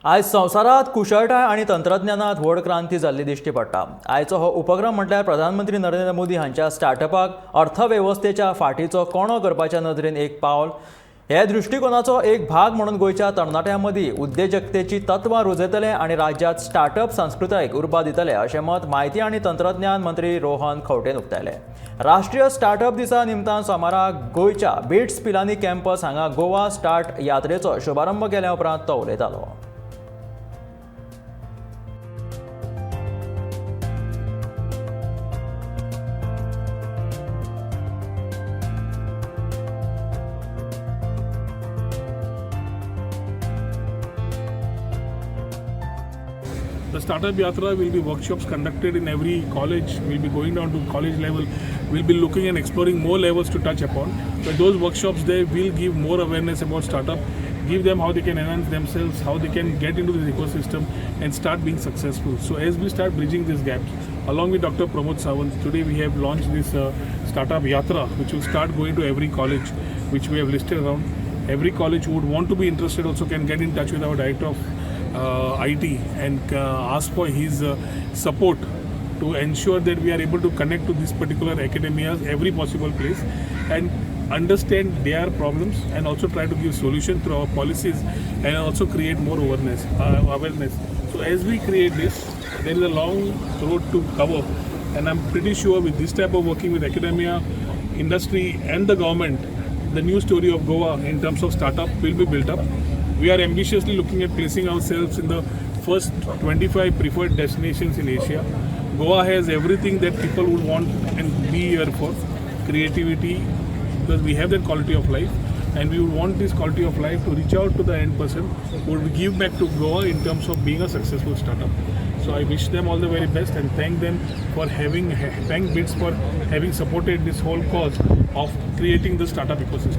आज संवसारात कुशळटाय आणि तंत्रज्ञानात व्हड क्रांती जाल्ली दिश्टी पडटा। आयचो हो उपक्रम म्हटल्यार प्रधानमंत्री नरेंद्र मोदी हांच्या स्टार्टअपाक अर्थवेवस्थेच्या फाटीचो कोणो करपाच्या नदरेन एक पावल। हे दृष्टिकोनाचो एक भाग म्हणून गोयच्या तरणाट्यांमदीं उद्देजकतेची तत्वां रुजयतले आणि राज्यात स्टार्टअप संस्कृतायेक उर्बा दितले अशें मत म्हायती आनी तंत्रज्ञान मंत्री रोहन खौटेन उक्तायलें। राष्ट्रीय स्टार्टअप दिसा निमतान सोमारा गोयच्या बिट्स पिलानी कॅम्पस हांगा गोवा स्टार्ट यात्रेचो शुभारंभ केल्या उपरांत तो उलयतालो। The Startup Yatra will be workshops conducted in every college. We'll be going down to college level. We'll be looking and exploring more levels to touch upon. But those workshops there will give more awareness about startup, give them how they can enhance themselves, how they can get into this ecosystem and start being successful. So as we start bridging this gap, along with Dr. Pramod Sawant, today we have launched this Startup Yatra, which will start going to every college, which we have listed around. Every college who would want to be interested also can get in touch with our director of IT and ask for his support to ensure that we are able to connect to this particular academias every possible place and understand their problems and also try to give solutions through our policies and also create more awareness. So as we create this, there is a long road to cover, and I'm pretty sure with this type of working with academia, industry and the government, the new story of Goa in terms of startup will be built up. We are ambitiously looking at placing ourselves in the first 25 preferred destinations in Asia. Goa has everything that people would want and be here for. Creativity, because we have that quality of life, and we would want this quality of life to reach out to the end person who would give back to Goa in terms of being a successful startup. So I wish them all the very best and thank them for thank BITS for having supported this whole cause of creating the startup ecosystem.